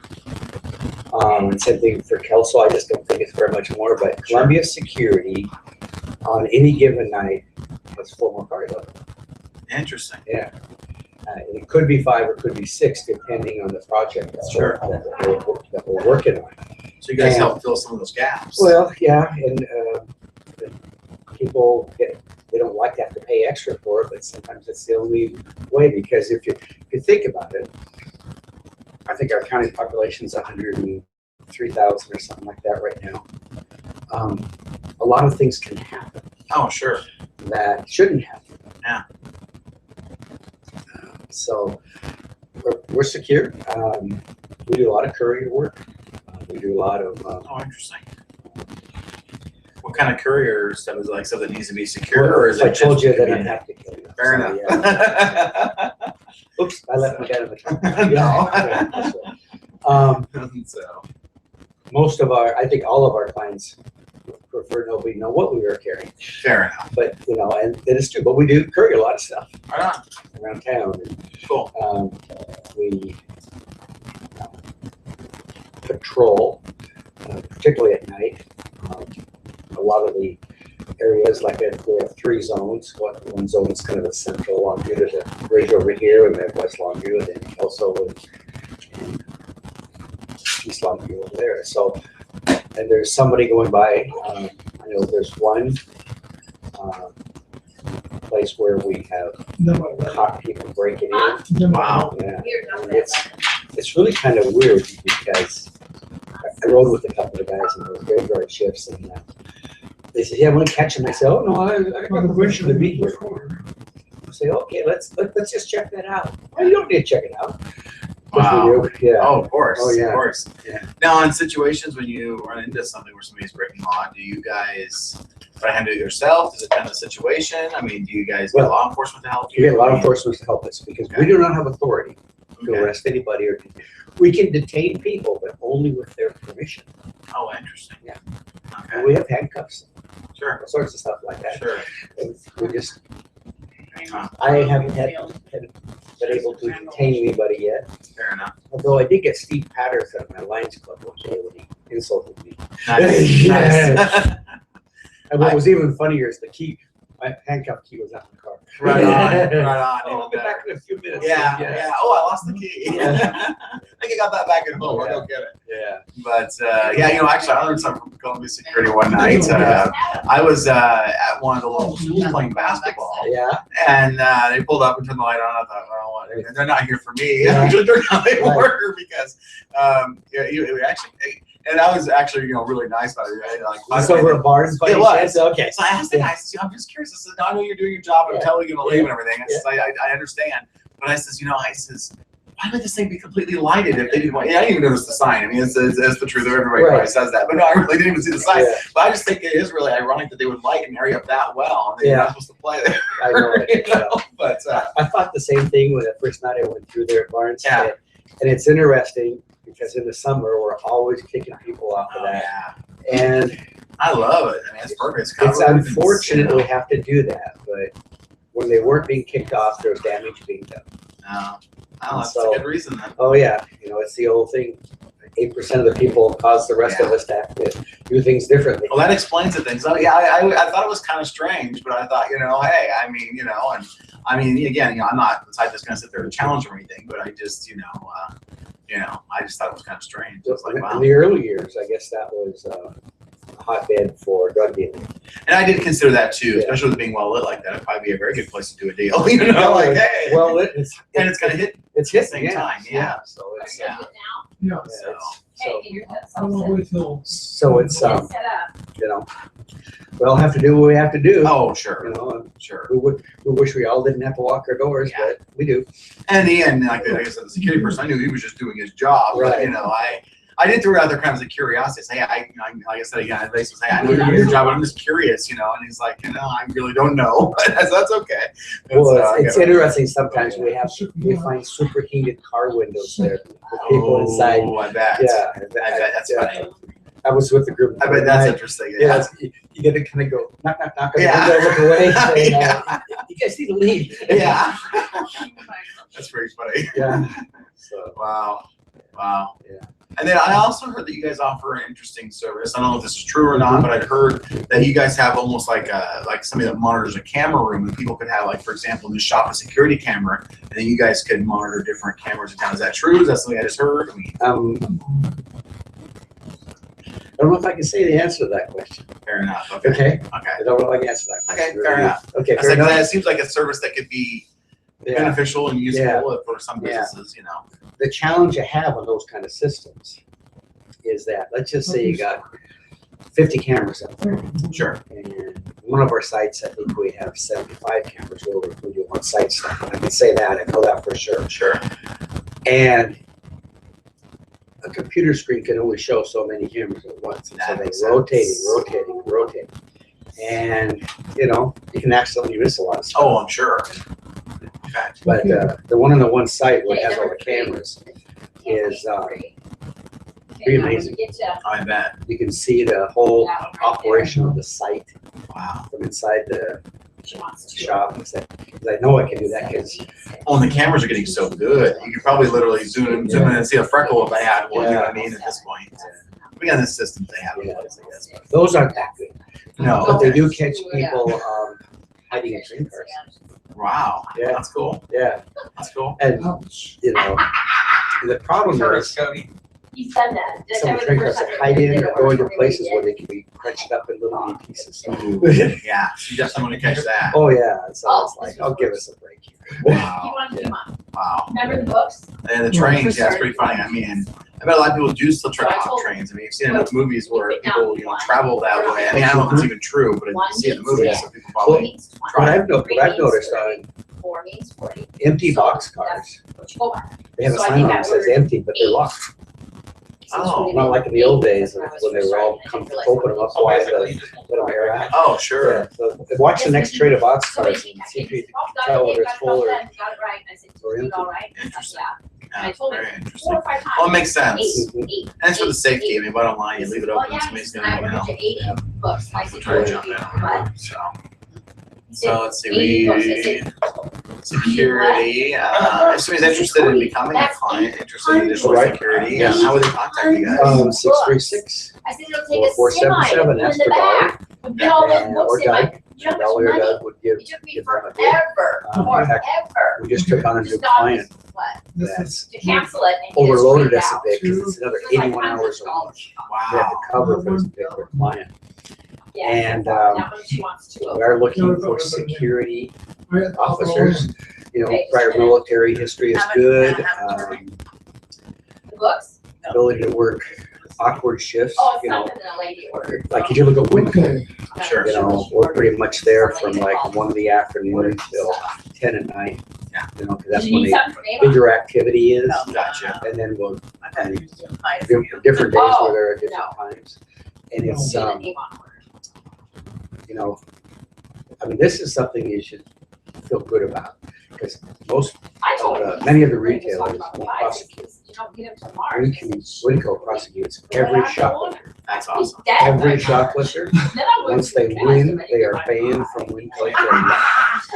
And same thing for Kelso. I just don't think it's very much more. But Columbia Security, on any given night, has 4 more cars on it. Interesting. And it could be 5 or it could be 6, depending on the project Sure. that we're working on. So you guys Yeah. help fill some of those gaps. Well, yeah, and people they don't like to have to pay extra for it, but sometimes it's the only way, because if you think about it, I think our county population is 103,000 or something like that right now. A lot of things can happen Oh, sure. that shouldn't happen. Yeah. So we're secure. We do a lot of courier work. We do a lot of Oh, interesting. What kind of courier stuff is it, like stuff that needs to be secure, or is if it I told just you that I'd convenient? have to kill you. Fair So, enough. yeah. Oops, I left my gun in the car. No. So, Most of I think all of our clients prefer nobody know what we were carrying, fair enough. but you know, and it is true. But we do courier a lot of stuff Right on. around town. And, Cool. we patrol, particularly at night. A lot of the areas, like we have 3 zones. One zone is kind of a central Longview. There's a bridge over here, and then West Longview, and then Kelso and East Longview over there. So, and there's somebody going by. I know there's one place where we have caught people breaking in. Wow. Yeah, and it's really kind of weird, because I rode with a couple of guys in those graveyard shifts, and they said, "Yeah, I'm gonna catch him." I said, "Oh no, I got permission to be here." I say, "Okay, let's just check that out." Well, you don't need to check it out. Wow. Yeah. Oh, of course. Oh, yeah. Of course. Yeah. Now, in situations when you run into something where somebody's breaking law, do you guys try to handle it yourself? Does it depend on the situation? I mean, do you guys get Well, law enforcement to help You get a lot of enforcement to help us, because we do not have authority to Okay. arrest anybody, or we can detain people, but only with their permission. Oh, interesting. Yeah. Okay. We have handcuffs, Sure. all sorts of stuff like that. Sure. And we just, I haven't been able to detain anybody yet. Fair enough. Although I did get Steve Patterson at my Lions Club one day when he insulted me. Nice. Yeah. Nice. And what was even funnier is the key, my handcuff key was out in the car. Right on. Right on. Oh, I'll Even be better. back in a few minutes. Yeah, yeah. Oh, I lost the key. Yeah. I think I got that back at home. I'll go get it. Yeah. But yeah, actually, I learned something from Columbia Security one night. I was at one of the local schools playing basketball, Yeah. and they pulled up and turned the light on. I thought, well, what? They're not here for me. Yeah. They're not they Right. were, because you actually. And I was actually, really nice about it. Right? Like, Was this over at Barnes by It any was. chance? Okay. So I asked the guy, I said, I'm just curious. I said, no, I know you're doing your job. I'm Yeah. telling you to leave Yeah. and everything. I, said, I understand. But I says, why would this thing be completely lighted if they didn't want? Yeah, I didn't even notice the sign. I mean, it's the truth. Everybody Right. probably says that, but no, I really didn't even see the sign. Yeah. But I just think it is really ironic that they would light an area up that well, and they're Yeah. not supposed to play there. I know it. You know? But I thought the same thing when the first night I went through there at Barnes. Yeah. And it's interesting, because in the summer, we're always kicking people off of that. yeah, And I love it. I mean, it's perfect. it's covered. unfortunate we have to do that, but when they weren't being kicked off, there was damage being done. No, that's So- a good reason then. Oh, yeah, it's the old thing. 8% of the people cause the rest of us to have to do things differently. Well, that explains the thing. So yeah, I thought it was kind of strange, but I thought, hey, I mean, and I mean, again, I'm not the type that's going to sit there and challenge or anything, but I just, I just thought it was kind of strange. It was like, In wow. the early years, I guess that was hotbed for drug dealing. And I did consider that too, Yeah. especially with being well lit like that. It'd probably be a very good place to do a deal. You know, like hey, Well, it's and it's gonna hit it's at the hitting, same yeah. time. Yeah. So it's Yeah. Yeah. yeah, Hey, get your head I don't wanna wait till. so it's set up. you know, we all have to do what we have to do. Oh, You sure, know, and sure. we wish we all didn't have to lock our doors, Yeah. but we do. And in the end, like I said, the security person, I knew he was just doing his job. But, Right. you know, I did throw it out there kind of as a curiosity. Say, hey, like I said again, I basically say, I know you're doing your job, but I'm just curious, you know. And he's like, you know, I really don't know. But that's okay. Well, it's okay. interesting sometimes we find superheated car windows there with people inside. Oh, I bet. Yeah, I bet that's yeah. funny. I was with the group. I bet that's interesting. Yeah, you get to kind of go knock, knock, knock on the Yeah. window, look away, saying, Yeah. you guys need to leave. Yeah. That's pretty funny. Yeah. So, Wow. Wow. Yeah. And then I also heard that you guys offer an interesting service. I don't know if this is true or not, but I'd heard that you guys have almost like somebody that monitors a camera room, and people could have, like, for example, in the shop a security camera, and then you guys could monitor different cameras in town. Is that true? Is that something I just heard? I mean, I don't know if I can say the answer to that question. fair enough. Okay. Okay. Okay. I don't know if I can answer that question. Okay, fair enough. Okay, I fair said, enough. it seems like a service that could be Yeah. beneficial and useful Yeah. for some Yeah. businesses, you know. The challenge you have on those kind of systems is that, let's just say you got 50 cameras out there. Sure. And one of our sites, I think we have 75 cameras where we do on site stuff. I can say that, I know that for sure. Sure. And a computer screen can only show so many cameras at once. And so That they makes rotating. And, you know, you can accidentally miss a lot of stuff. Oh, I'm sure. Okay. But the one on the one site where it Okay, has all the number three. cameras, is, Okay, pretty now when amazing. you get to I bet. you can see the whole that one right operation of the site Wow. from inside the there, she wants to. shop. Because I know I can do that because Oh, and the cameras are getting so good. You could probably literally zoom in and see a freckle if I had one. You know what I mean? At this point, we got the systems they have in place, I guess. those aren't that good. No. But they okay. do catch people hiding in train cars. Wow. Yeah. That's cool. Yeah, That's cool. and Ouch. you know, the problem is Cody. You said that. some train cars that hide in or go into places where they can be crunched up in little bitty pieces. Ooh, yeah. So you definitely want to catch that. Oh yeah, so it's like, oh, give us a break here. You Wow. want to keep on. Wow. Remember the books? And the trains, yeah, it's pretty funny. I mean, I bet a lot of people do still try to hop trains. I mean, you've seen enough movies where people, you know, travel that way. I mean, I don't know if it's even true, but you see it in the movies, so people Four probably. means 20. What I've Three noticed means on 30. 4 means 40. empty So box that's cars, what you go by. they have a So I sign think on it that that says word empty, but they're locked. Oh. Not like in the old days when they were all come open them up So wide, basically, let you just them air out. Oh, sure. Yeah, so watch the next train of box So cars they and keep see if you got tell it, whether it's got it, full or. got it right. I said, or "You empty." all right?" He's like, Interesting. yeah. Yeah, I told very him interesting. 4 or 5 times. Well, it makes sense. 8. And it's for the safety. I mean, bottom line, you leave it Well, open, yeah, somebody's and I gonna, you know, ordered you 80 books. I said, try to "You jump in. what?" So, He said, so let's see, 80 books. I said, security, if somebody's interested in becoming a client, interested in additional Right. security, Yeah. how would they contact you guys? 636 I said, it'll take a 4477, semi to ask put in for the Dolly. back. Would get all those And- books or in my, Doug. you know how Dolly or much money? Doug would give It took me give them a bid. forever, in fact, forever. We just took on a new Just not client what, that's to cancel it and get it overloaded straightened us a out. bit because it's another It was like 81 hours a $100. month. We have Wow. to cover for this particular client. Yeah, And that one she wants to. we are looking for security officers. You know, Okay, prior just- military history is How much- good. how much- um, The books? Ability to work awkward shifts, Oh, it's you know. something that a lady ordered. Like if you look at Winco, Okay, Sure. you know, we're pretty much there from like 1 in the afternoon till 10 at night. Yeah. You know, 'cause that's You when need the something for Ava? bigger activity is. Gotcha. And then we'll kind of Nice. different days Oh, where there are different times. And it's, You need an Avon order. you know, I mean, this is something you should feel good about because most, I told her. many of the we just talked retailers about will why, prosecute. because You don't get them to March. Winco prosecutes every shoplifter. That's awesome. Every shoplifter, Then I went once to they the win, rest, they and are I banned did from my- Winco.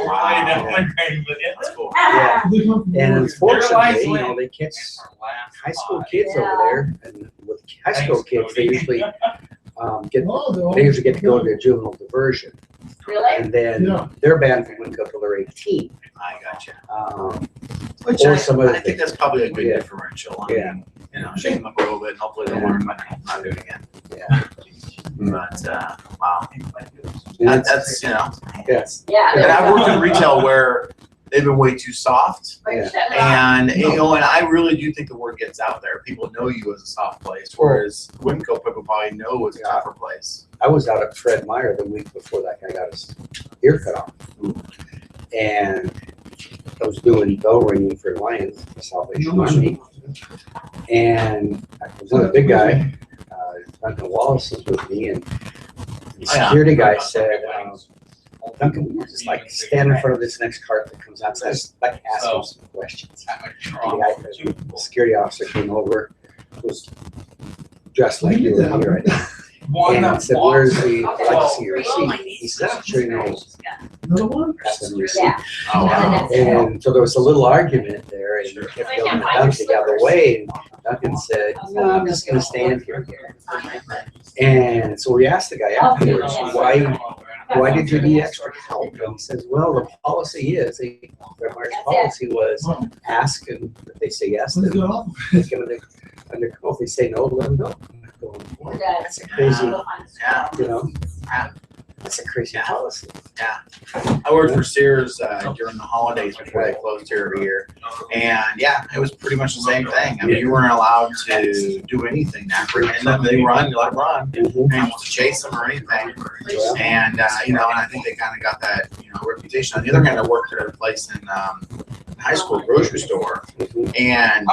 I know, my brain, but it- That's cool. Yeah. They come from And Oregon. unfortunately, you know, they catch It's our last high school slide. kids over there, and with high school Thanks, kids, they Cody. usually Oh, they usually get to go to juvenile diversion, Really? and then Yeah. they're banned from Winco till they're 18. I gotcha. Which Or or some other I think things. that's probably a good Yeah. differential. I Yeah. mean, you know, shake them up a little bit and hopefully they'll learn, but not do it again. Yeah. But wow, And that's you know. yes. Yeah. And I've worked in retail where they've been way too soft. And you know, and I really do think the word gets out there. People know you as a soft place, whereas Winco people probably know it's a tougher place. I was out at Fred Meyer the week before that guy got his ear cut off. And I was doing bell ringing for Lions, the Salvation Army. And I was with a big guy, Duncan Wallace was with me, and the security guy said, Duncan, we're just like stand in front of this next cart that comes out, so I just like ask him some questions. The security officer came over, was dressed like you were here right now. And I said, where's the, I'd like to see your receipt. He said, I'm sure you know. Another one? That's the receipt. Yeah. Oh wow. And so there was a little argument there, and he kept yelling at Duncan the other way, and Duncan said, no, I'm just gonna stand here. And so we asked the guy afterwards, why did you need extra help? And he says, well, the policy is, Fred Meyer's policy was ask, and if they say yes, then take them under control. If they say no, let them go. That's a crazy, Yeah. you know, Yeah. that's a crazy policy. Yeah. I worked for Sears during the holidays before they closed here every year. And yeah, it was pretty much the same thing. I mean, you weren't allowed to do anything after and then they run, you let them run. And you have to chase them or anything. And, you know, and I think they kind of got that, you know, reputation. On the other hand, I worked at a place in high school grocery store. And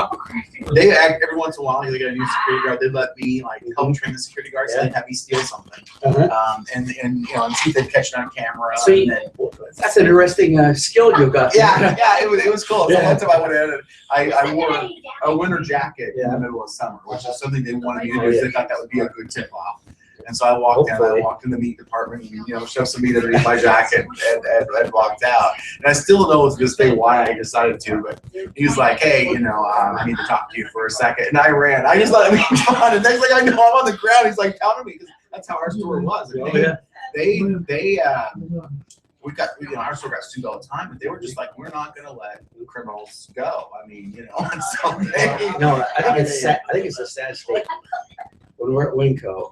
they every once in a while, they got a new security guard. They'd let me like help train the security guard, so they'd have me steal something. And you know, and see if they'd catch it on camera. See, that's an interesting skill you got. Yeah, it was cool. So Yeah. one time I went in and I wore a winter jacket in the middle of summer, which is something they wanted me to do. So they thought that would be a good tip off. And so I walked in the meat department, and, you know, shoved some meat underneath my jacket and walked out. And I still know to this day why I decided to, but he was like, hey, you know, I need to talk to you for a second. And I ran. I just let him go on. And next thing I know, I'm on the ground. He's like pounding me because that's how our store was. And you know, our store got sued all the time, but they were just like, we're not going to let criminals go. I mean, you know, and so No, I think it's sad. I think it's a sad state. When we're at Winco,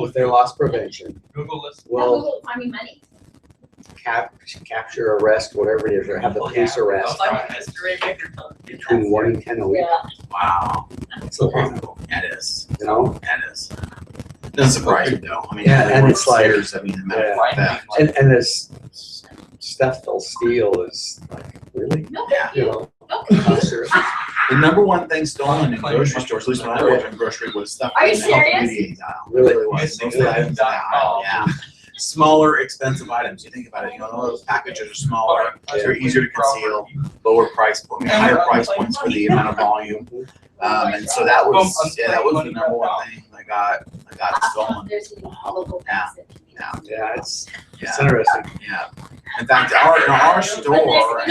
with their loss prevention, Google this. we'll Finding money. capture, arrest, whatever it is, or have the police arrest between 1 and 10 a week. Yeah. wow. It's a lot, That is. you know? That is. Doesn't surprise me though. I mean, Yeah, and it's like- Sears, I mean, the medical theft. And this stuff they'll steal is like, really? Yeah. You know? Sure. The number one thing stolen in grocery stores, at least when I worked in grocery, was stuff Are you in the health and serious? beauty aisle. It Really? really was. Most of the items in that aisle, yeah. Smaller, expensive items. You think about it, you know, those packages are smaller, they're easier to conceal, lower price point, higher price points for the amount of volume. And so that was the number one thing that got stolen. Yeah, it's Yeah. interesting. Yeah. In fact, our store, and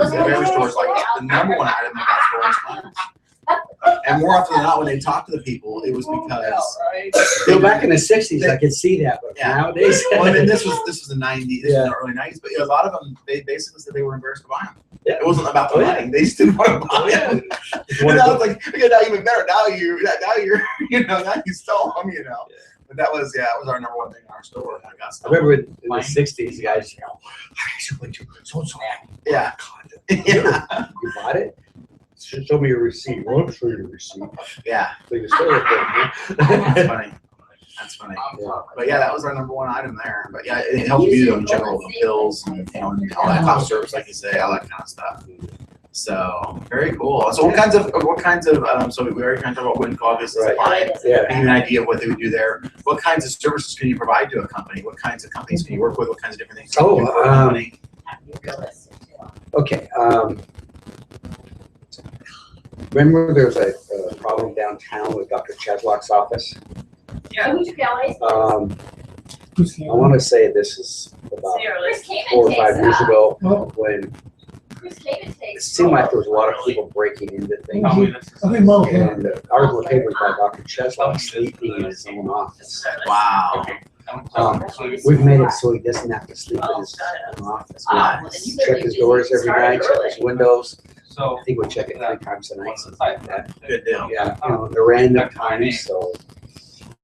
the very stores like the number one item that got stolen is clothes. And more often than not, when they talk to the people, it was because You know, back in the 60s, I could see that, but Yeah. nowadays. well, and this was the 90s, this Yeah. was the early 90s, but a lot of them they basically said they were embarrassed to buy them. Yeah. It wasn't about the Oh, yeah. money; they just didn't want to buy them. And I was like, okay, now even better. Now you're, you know, now you stole them, you know. But that was our number one thing in our store. I got I stolen. remember in the 60s, guys, you know, I actually went to so-and-so. Yeah. Condom. Yeah. You bought it? Show me your receipt. Well, I'll show you your receipt. Yeah. So you stole it from That's me. funny. That's funny. Yeah. But yeah, that was our number one item there. But yeah, it helped you in general, the pills and, you know, and all that top service, like you say, all that kind of stuff. So very cool. So what kinds of so we already kind of talked about Winco as a Right. client. Yeah. Give you an idea of what they would do there. What kinds of services can you provide to a company? What kinds of companies can you work with? What kinds of different things can you do for a company? Okay. Remember there's a problem downtown with Dr. Cheslock's office? Yeah. I want to say this is about Chris Kamen 4 or 5 years ago Well, when Chris Kamen it takes. seemed like there was a lot of people breaking into things. I think Mom can. And the article in the paper was by Dr. Cheslock sleeping in his own office. Wow. We've made it so he doesn't have to sleep in his own office. We check his doors every night, check his windows. So. I think we check it 3 times a night, something like that. Good deal. Yeah, you know, the random times, so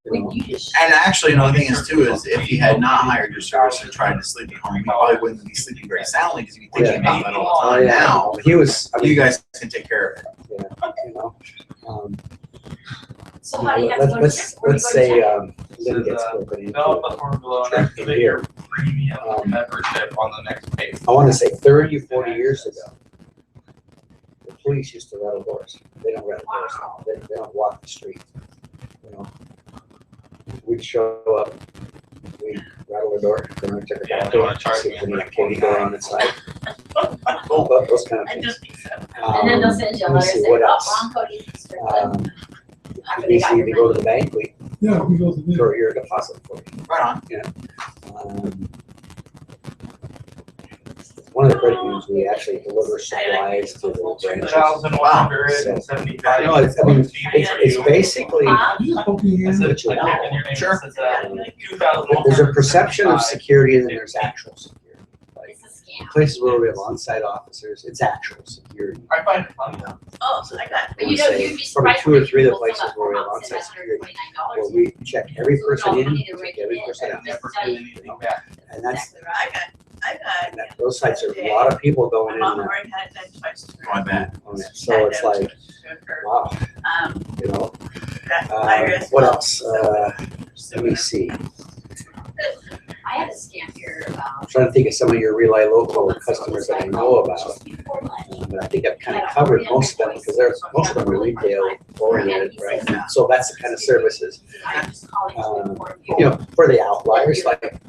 You know? You just. And actually, another thing is too is if he had not hired your service and tried to sleep at home, he probably wouldn't be sleeping very soundly because he'd be thinking about that all the Oh, time. yeah. Now, He was, I mean, you guys can take care of it. you know, So how do you have to go to let's check? Where do you go to say, check? Lynn gets open into Develop a form below and activate your premium membership on the next page. I want to say 30 or 40 years ago, the police used to rattle doors. They don't rattle doors now. They don't walk the street. You know, we'd show up, we'd rattle the door, then we'd check the Yeah, back they door, wanna charge see me if any for activity going on inside. Cool. Those kind of I things. just think so. And then they'll send you a let me letter see, saying, what oh, else? wrong Cody. Um, After they got basically, your they go to money. the bank, we Yeah, we go to the. throw your deposit for you. Right on. One of the credit unions, we actually deliver supplies to the branches. 2,175. No, it's, I mean, it's basically, Huh? You just poke your I hand said, in. But you I know, type in your name, it Sure. says, 2,175. there's a perception of security and then there's actual security. Like It's a scam. places where we have on-site officers, it's actual security. I find it funny though. Oh, so I got. But I you would know, say you'd be probably surprised. 2 or how 3 of the people fill places out where we have forms and on-site security, $129. where we check every person in, Need to check rake every it in. person I out. never get anything back. And that's, Exactly right. and that, those sites are a lot of people going in Mom and already had that twice. I bet. on it. So it's like, wow, you know, what else? Let me see. I had a scam here I'm about. trying to think of some of your Relay Local customers that I know about. Just before lunch. But I think I've kind of covered most of them because most of them are retail oriented, right? So that's the kind of services, I'm just calling to inform you know, for the outliers, like,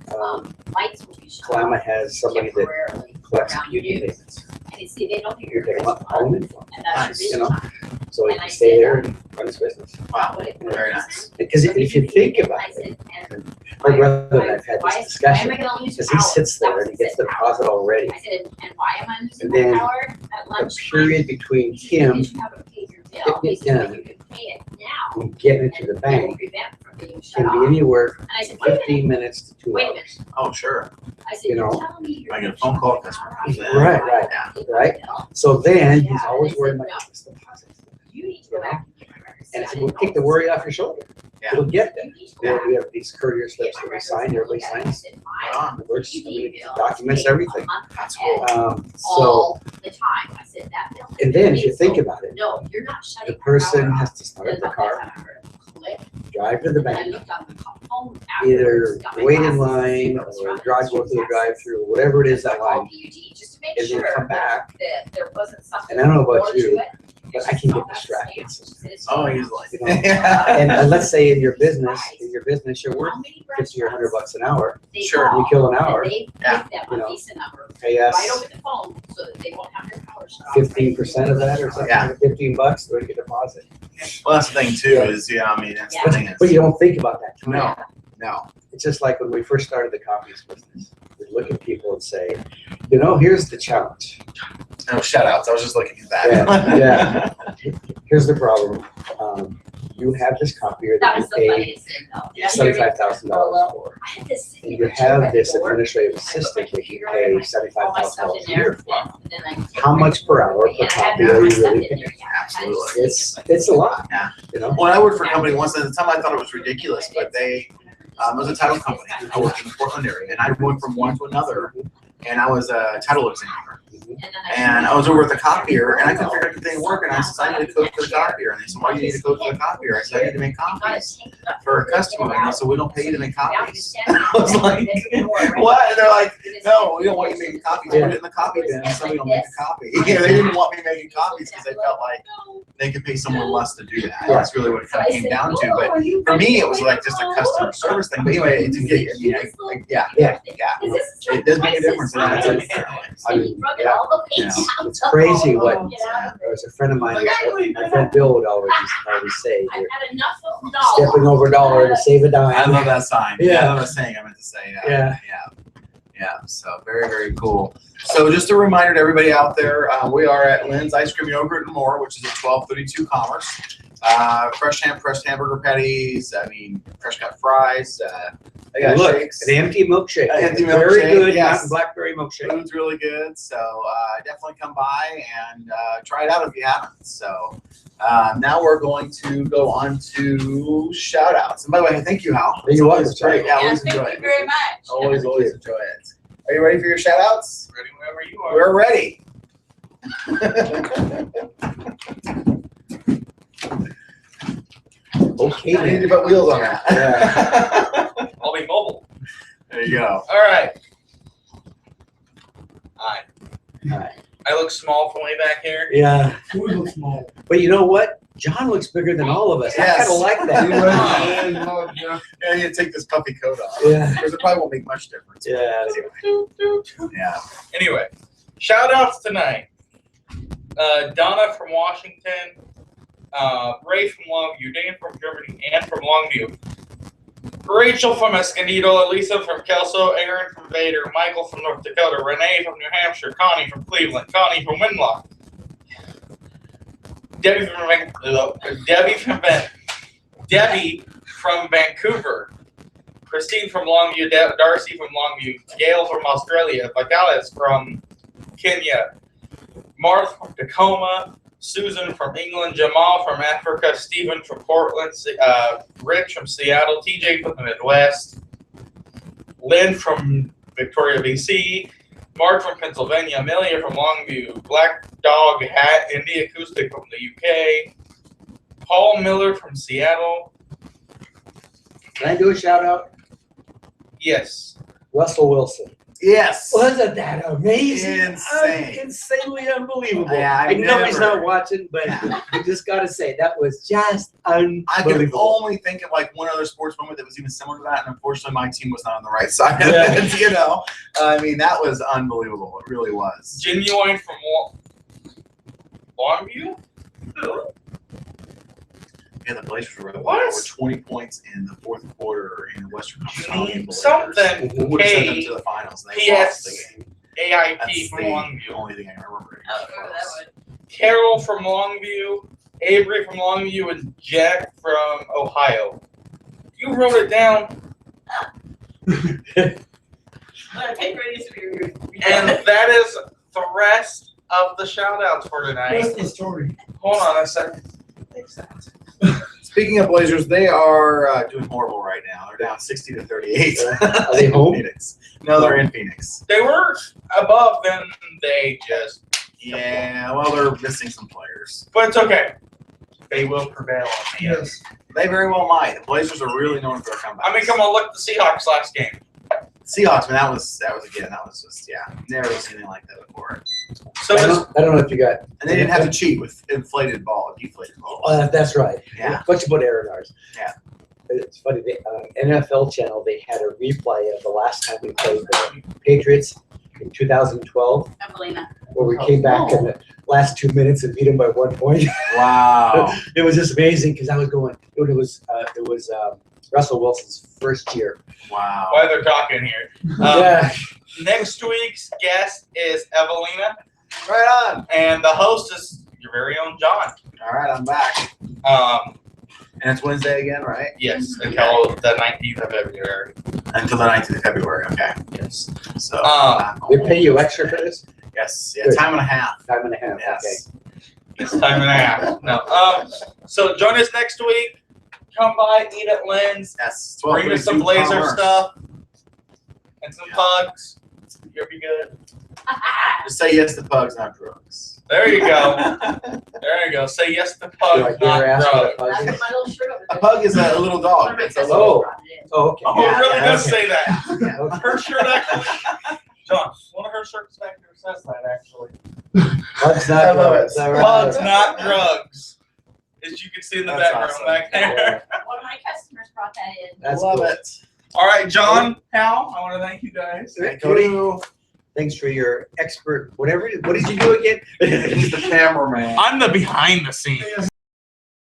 Lights will be shut Kalama off has somebody that temporarily collects around beauty noon. payments. And you see, they don't hear You're your taking voice, them home and and that's Nice, your you know. business time. So he And I can stay said, there and run his business. Wow. What it- Very nice. Because if you think about I it, said, and my brother and I've had why this is- why am I discussion, gonna lose because power? he sits That there was and he gets the deposit already. I said, and why am I losing And then my power at The lunch? period between him You haven't paid your bill, getting he it said, done but you can pay it now. and getting it to the and bank prevent from being shut can be off. anywhere And I said, from wait a minute, 15 minutes to 2 wait a hours, minute. Oh, sure. I said, You you're know, telling me you're. I get a gonna phone shut call, off customer my comes in. power? Right, right, Yeah. right? Bill. So then he's Yeah, always I worried said, about no. this deposit. You need to go back and get my records. And I I said, well, didn't take the know. worry off your shoulder. Yeah. It'll get there. You need to go Yeah, back we have these courier and get slips my that we records sign, and everybody look at it. I signs. said, Right my on. It works, I mean, TV it bill documents is paid everything. a month That's ahead cool. So, all the time. I said, that bill. and then if you So, think about it, no, you're not shutting the your person power has off. to start the Then car, I heard a click, drive to the and I bank, looked on the phone either afterwards, got my wait in glasses, line and or drive, go through the drive-through, whatever it is that I called line, PUG just to make and then sure come back. that there wasn't something And I don't know more about to you, it. but I can get distracted. Oh, easily. You know, And let's say in your business, you're worth How many 50 or 100 restaurants bucks an hour, they Sure. call you kill an and hour, They Yeah. give them You know, a Visa number pay right us over the phone so that they won't have their power shut off. 15% of that or something, Yeah. like 15 bucks, to get a deposit. Well, that's the thing too, is, yeah, I mean, that's the thing. But you don't think about that. No, no. It's just like when we first started the copies business. We look at people and say, you know, here's the challenge. No shout outs. I was just looking at that. Yeah. Here's the problem. You have this copier That that was the you pay funniest thing though. Yeah, you're- $75,000 for. I had this And you have this administrative assistant that you pay all my stuff $75,000 in a year there, for. and then I. How much per hour per And I had copy all are my you stuff really in paying? there, yeah. I had to Absolutely. It's a lot. Yeah. You know? When I worked for a company once, at the time I thought it was ridiculous, but they, it was a title company. I worked in the Portland area, and I went from one to another, and I was a title examiner. And I was over at the copier, and I couldn't figure out the thing to work, and I said, I need a code for the copier. And they said, why do you need a code for the copier? I said, I need to make copies for a customer. And they said, we don't pay you to make copies. I was like, what? And they're like, no, we don't want you making copies. Put it in the copy bin, and somebody will make a copy. Yeah, they didn't want me making copies because they felt like they could pay someone less to do that. That's really what it kind of came down to. But for me, it was like just a customer service thing. But anyway, to get, I mean, like, yeah, it does make a difference. And that's it. I mean, yeah. It's crazy what, there was a friend of mine, my friend Bill would always say, I've you're had enough of stepping over a dollar to save a I dime. love that sign. Yeah. I love that saying. I meant to say. Yeah. Yeah. So very, very cool. So just a reminder to everybody out there, we are at Lynn's Ice Cream Yogurt and More, which is at 1232 Commerce. Fresh hamburger patties. I mean, fresh cut fries. They got Look, shakes. an empty milkshake. An empty Very milkshake, good yes. mountain blackberry milkshake. Food's really good, so definitely come by and try it out if you haven't. So now we're going to go on to shout outs. And by the way, thank you, Hal. You're welcome. It's great. Yeah, always Thank enjoy you it. very much. Always enjoy it. Are you ready for your shout outs? Ready whenever you are. We're ready. Okay, I need to man. put wheels on that. I'll be mobile. There you go. All right. Hi. Hi. I look small from way back here. Yeah, Who looks small? but you know what? John looks bigger than all of us. I Yes. kind of like that. Yeah, you need to take this puffy coat off. Yeah. Because it probably won't make much difference. Yeah. Yeah. Anyway, shout outs tonight. Donna from Washington, Ray from Longview, Dan from Germany, Ann from Longview, Rachel from Escondido, Elisa from Kelso, Aaron from Vader, Michael from North Dakota, Renee from New Hampshire, Connie from Cleveland, Connie from Winlock, Debbie from Vancouver, Christine from Longview, Darcy from Longview, Gail from Australia, Vitalis from Kenya, Martha from Tacoma, Susan from England, Jamal from Africa, Stephen from Portland, Rich from Seattle, TJ from the Midwest, Lynn from Victoria, BC, Mark from Pennsylvania, Amelia from Longview, Black Dog Hat, Indie Acoustic from the UK, Paul Miller from Seattle. Can I do a shout out? Yes. Russell Wilson. Yes. Wasn't that amazing? Insane. Insanely unbelievable. Yeah, I know he's never- not watching, but I just got to say, that was just unbelievable. I could only think of like one other sports moment that was even similar to that, and unfortunately, my team was not on the right side of Yeah. it. You know, I mean, that was unbelievable. It really was. Genuine from Longview? Yeah, the Blazers were What? over 20 points in the fourth quarter in Western Conference. Something Who would have sent them K to the finals? And they lost the PS game. AIP That's from the Longview. only thing I remember. Oh, remember that one. Carol from Longview, Avery from Longview, and Jack from Ohio. You wrote it down, My paper needs to be reviewed. and that is the rest of the shout outs for That's tonight. the story. Hold on a second. Speaking of Blazers, they are doing horrible right now. They're down 60-38. Are they home? Phoenix. No, they're in Phoenix. They were above, then they just. Yeah, well, they're missing some players. But it's okay. They will prevail on the end. Yes. They very well might. The Blazers are really known for their comeback. I mean, come on, look at the Seahawks last game. Seahawks, man, that was just never seen anything like that before. So I this, don't know if you got. And they didn't have to cheat with deflated balls. That's right. Yeah. Much about Aaron Rodgers. Yeah. It's funny. The NFL channel, they had a replay of the last time we played the Patriots in 2012, Evelina. where we came back in the last 2 minutes and beat them by 1 point. Wow. It was just amazing because I was going. It was Russell Wilson's first year. Wow. why they're talking here. Yeah. Next week's guest is Evelina, Right on. and the host is your very own John. All right, I'm back. And And it's Wednesday again, right? yes, until the 19th of February. Until the 19th of February. Okay. Yes. So. They pay you extra for this? Yes. Yeah. Time and a half. Time and a half. Yes. It's time and a half. No. So join us next week. Come by, eat at Lynn's. Yes. Bring us some 12:32 Blazer Commerce. stuff and some Yeah. pugs. You'll be good. Just say yes to pugs, not drugs. There you go. There you go. Say yes to pugs, Do I not dare ask drugs. what a pug That's is? my little shirt over A there. pug is a little dog. One of my It's a customers little. brought it in. Oh, okay. Oh, Yeah, it really yeah, does okay. say that. Yeah, okay. Her shirt actually. John, one of her shirts back there says that actually. Pugs not I love drugs. it. All right. Pugs, not drugs. As you can see in the That's background awesome. back there. One of my customers brought that in. That's Love cool. it. All right, John, Hal, I want to thank you guys. Hey, Cody, thanks for your expert, whatever. What did you do again? He's the cameraman. I'm the behind the scenes.